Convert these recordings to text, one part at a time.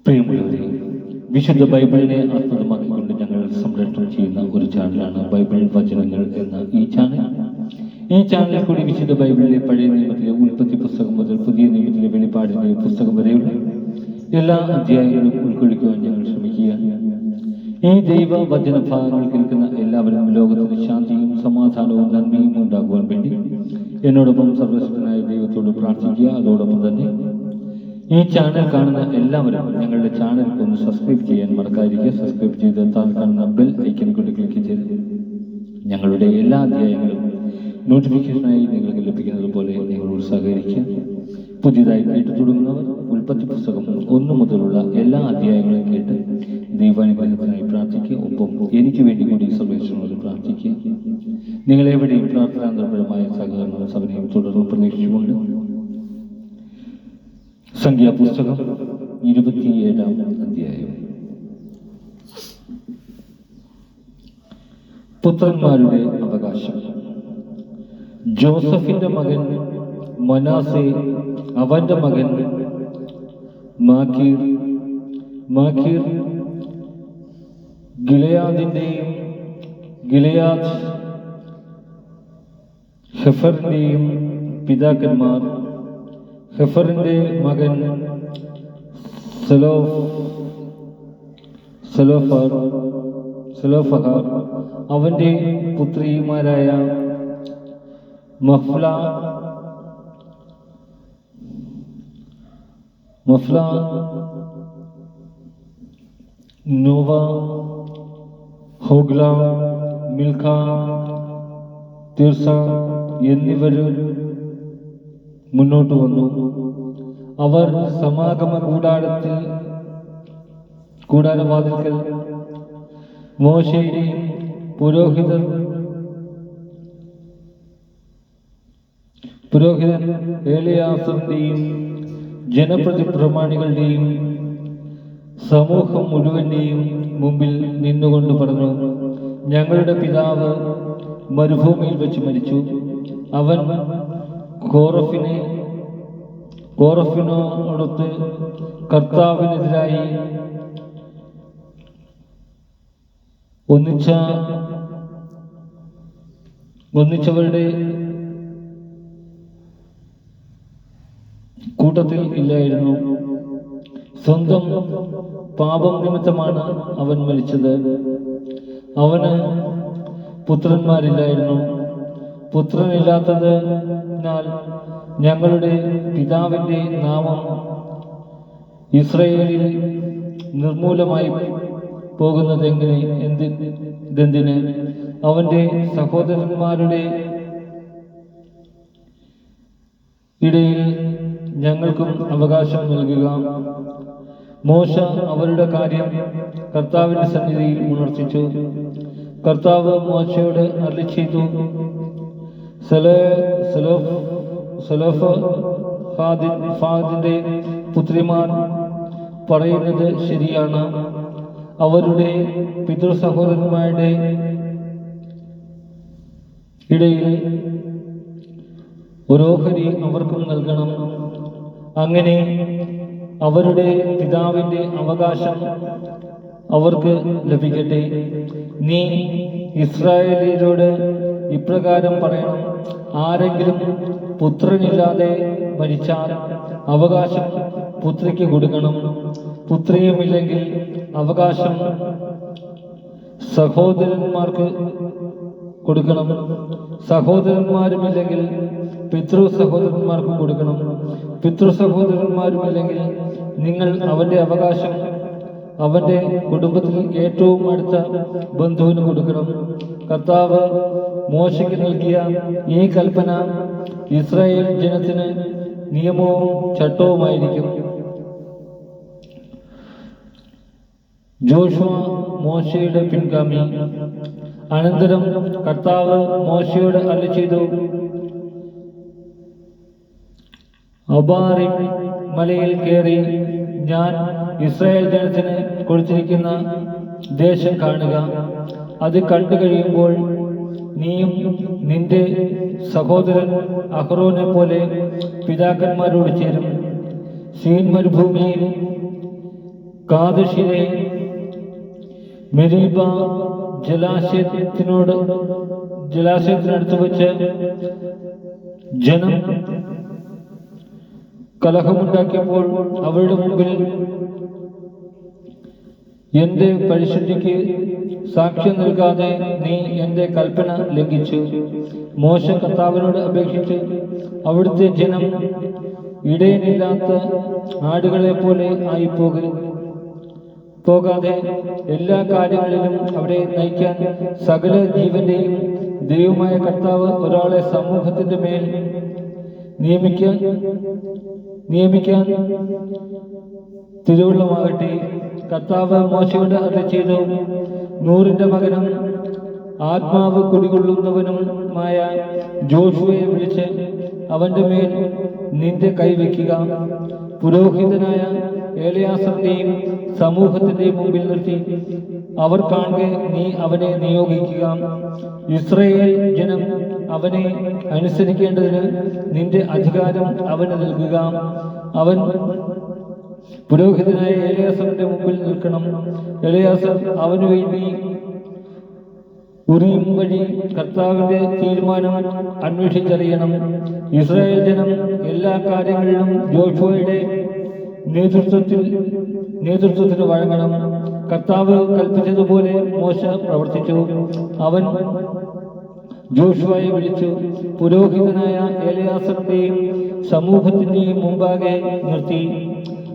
പ്രിയമുള്ളവരെ, വിശുദ്ധ ബൈബിളിനെ ആസ്പദമാക്കിക്കൊണ്ട് ഞങ്ങൾ സംരക്ഷണം ചെയ്യുന്ന ഒരു ചാനലാണ് ബൈബിൾ വചനങ്ങൾ എന്ന ഈ ചാനലിൽ കൂടി വിശുദ്ധ ബൈബിളിലെ പഴയ നിയമത്തിലെ ഉൽപ്പത്തി പുസ്തകം മുതൽ പുതിയ നിയമത്തിലെ വെളിപ്പാടിന്റെ പുസ്തകം വരെയുള്ള എല്ലാ അധ്യായങ്ങളും ഉൾക്കൊള്ളിക്കുവാൻ ഞങ്ങൾ ശ്രമിക്കുക. ഈ ദൈവ വചന ഭാഗങ്ങൾ കേൾക്കുന്ന എല്ലാവരും ലോകത്തിന് ശാന്തിയും സമാധാനവും നന്മയും ഉണ്ടാകുവാൻ വേണ്ടി എന്നോടൊപ്പം സർവശക്തനായ ദൈവത്തോട് പ്രാർത്ഥിക്കുക. അതോടൊപ്പം തന്നെ ഈ ചാനൽ കാണുന്ന എല്ലാവരും ഞങ്ങളുടെ ചാനൽ ഒന്ന് സബ്സ്ക്രൈബ് ചെയ്യാൻ മറക്കാതിരിക്കുക. സബ്സ്ക്രൈബ് ചെയ്ത് താഴെ കാണുന്ന ബെൽ ഐക്കൺ കൊണ്ട് ക്ലിക്ക് ചെയ്ത് ഞങ്ങളുടെ എല്ലാ അധ്യായങ്ങളും നോട്ടിഫിക്കേഷനായി നിങ്ങൾക്ക് ലഭിക്കുന്നത് പോലെ നിങ്ങളോട് സഹകരിക്കുക. പുതിയതായി കേട്ടു തുടങ്ങുന്നവർ ഉൽപ്പത്തി പുസ്തകം 1 മുതലുള്ള എല്ലാ അധ്യായങ്ങളും കേട്ട് ദൈവാനുഗ്രഹത്തിനായി പ്രാർത്ഥിക്കുക. ഒപ്പം എനിക്ക് വേണ്ടി കൂടി സർവേശ്വരനോട് പ്രാർത്ഥിക്കുക. നിങ്ങളെവിടെയും പ്രാർത്ഥനാന്തരപരമായ സഹകരണവും സഭയും തുടർന്ന് പ്രതീക്ഷിച്ചുകൊണ്ട് സംഖ്യാപുസ്തകം 27-ാം അധ്യായം. പുത്രന്മാരുടെ അവകാശം. ജോസഫിന്റെ മകൻ മനാസെ, അവന്റെ മകൻ മാക്കീർ ഗിലെയാദ് ഹെഫറിന്റെയും പിതാക്കന്മാർ. ഹെഫറിന്റെ മകൻ സെലോഫഹാർ, അവന്റെ പുത്രിമാരായ മഫ്ല, നോവ, ഹോഗ്ല, മിൽഖ, തിർസ എന്നിവർ മുന്നോട്ട് വന്നു. അവർ സമാഗമ കൂടാരവാതിൽക്കൽ മോശയുടെയും പുരോഹിതൻ ഏലിയാസറിന്റെയും ജനപ്രമാണികളുടെയും സമൂഹം മുഴുവന്റെയും മുമ്പിൽ നിന്നുകൊണ്ട് പറഞ്ഞു, ഞങ്ങളുടെ പിതാവ് മരുഭൂമിയിൽ വെച്ച് മരിച്ചു. അവൻ കോറഫിനോടൊത്ത് കർത്താവിനെതിരായി ഒന്നിച്ചവരുടെ കൂട്ടത്തിൽ ഇല്ലായിരുന്നു. സ്വന്തം പാപം നിമിത്തമാണ് അവൻ മരിച്ചത്. അവന് പുത്രന്മാരില്ലായിരുന്നു. പുത്രനില്ലാത്തതിനാൽ ഞങ്ങളുടെ പിതാവിന്റെ നാമം ഇസ്രായേലിൽ നിർമൂലമായി പോകുന്നതെന്തിന്? അവന്റെ സഹോദരന്മാരുടെ ഇടയിൽ ഞങ്ങൾക്കും അവകാശം നൽകുക. മോശ അവരുടെ കാര്യം കർത്താവിന്റെ സന്നിധിയിൽ ഉണർത്തിച്ചു. കർത്താവ് മോശയോട് അരുളിച്ചെയ്തു, സെലോഫഹാദിന്റെ പുത്രിമാർ പറയുന്നത് ശരിയാണ്. അവരുടെ പിതൃസഹോദരന്മാരുടെ ഇടയിൽ ഓരോഹരി അവർക്കും നൽകണം. അങ്ങനെ അവരുടെ പിതാവിന്റെ അവകാശം അവർക്ക് ലഭിക്കട്ടെ. നീ ഇസ്രായേലിയരോട് ഇപ്രകാരം പറയണം, ആരെങ്കിലും പുത്രനില്ലാതെ മരിച്ചാൽ അവകാശം പുത്രിക്ക് കൊടുക്കണം. പുത്രിയുമില്ലെങ്കിൽ അവകാശം സഹോദരന്മാർക്ക് കൊടുക്കണം. സഹോദരന്മാരുമില്ലെങ്കിൽ പിതൃസഹോദരന്മാർക്ക് കൊടുക്കണം. പിതൃസഹോദരന്മാരുമില്ലെങ്കിൽ നിങ്ങൾ അവന്റെ അവകാശം അവന്റെ കുടുംബത്തിൽ ഏറ്റവും അടുത്ത ബന്ധുവിന് കൊടുക്കണം. കർത്താവ് മോശയ്ക്ക് നൽകിയ ഈ കൽപ്പന ഇസ്രായേൽ ജനത്തിന് നിയമവും ചട്ടവുമായിരിക്കും. ജോഷുവ മോശയുടെ പിൻഗാമി. അനന്തരം കർത്താവ് മോശയോട് അരുളിച്ചെയ്തു, അബാറിം മലയിൽ കയറി ഞാൻ ഇസ്രായേൽ ജനത്തിന് കൊടുത്തിരിക്കുന്ന ദേശം കാണുക. അത് കണ്ടു കഴിയുമ്പോൾ നീയും നിന്റെ സഹോദരൻ അഹ്റോനെ പോലെ പിതാക്കന്മാരോട് ചേരും. സീൻ മരുഭൂമിയിൽ കാദശിലെ മെരീബ ജലാശയത്തിനടുത്ത് വെച്ച് ജനം കലഹമുണ്ടാക്കിയപ്പോൾ അവരുടെ മുമ്പിൽ എന്റെ പരിശുദ്ധിക്ക് സാക്ഷ്യം നൽകാതെ നീ എന്റെ കൽപ്പന ലംഘിച്ചു. മോശ കർത്താവിനോട് അപേക്ഷിച്ച് അവിടുത്തെ ജനം ഇടയനില്ലാത്ത ആടുകളെ പോലെ ആയി പോകാതെ എല്ലാ കാര്യങ്ങളിലും അവരെ നയിക്കാൻ സകല ജീവന്റെയും ദൈവമായ കർത്താവ് ഒരാളെ സമൂഹത്തിന്റെ മേൽ നിയമിക്കാൻ തിരുവുള്ളമാകട്ടെ. കർത്താവ് മോശയോട് അരുളിച്ചെയ്തു, നൂറിന്റെ മകനും ആത്മാവ് കുടികൊള്ളുന്നവനുമായ ജോഷുവയെ വിളിച്ച് അവന്റെ മേൽ നിന്റെ കൈവയ്ക്കുക. പുരോഹിതനായ എലയാസറിനെയും സമൂഹത്തിന്റെയും മുമ്പിൽ നിർത്തി അവർ കാണെ നീ അവനെ നിയോഗിക്കുക. ഇസ്രായേൽ ജനം അവനെ അനുസരിക്കേണ്ടതിന് നിന്റെ അധികാരം അവന് നൽകുക. അവൻ പുരോഹിതനായ എലയാസറിന്റെ മുമ്പിൽ നിൽക്കണം. എലയാസർ അവനു വേണ്ടി ഉറീം വഴി കർത്താവിന്റെ തീരുമാനം അന്വേഷിച്ചറിയണം. ഇസ്രായേൽ ജനം എല്ലാ കാര്യങ്ങളിലും ജോഷുവയുടെ നേതൃത്വത്തിന് വഴങ്ങണം. കർത്താവ് കൽപ്പിച്ചതുപോലെ മോശ പ്രവർത്തിച്ചു. അവൻ ജോഷുവയെ വിളിച്ചു പുരോഹിതനായ എലയാസറിന്റെയും സമൂഹത്തിന്റെയും മുമ്പാകെ നിർത്തി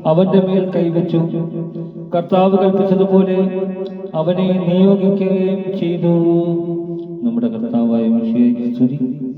അവന്റെ മേൽ കൈവച്ചു. കർത്താവ് കൽപ്പിച്ചതുപോലെ അവനെ നിയോഗിക്കുകയും ചെയ്തു. നമ്മുടെ കർത്താവായ മിശിഹായ്ക്ക് സ്തുതി.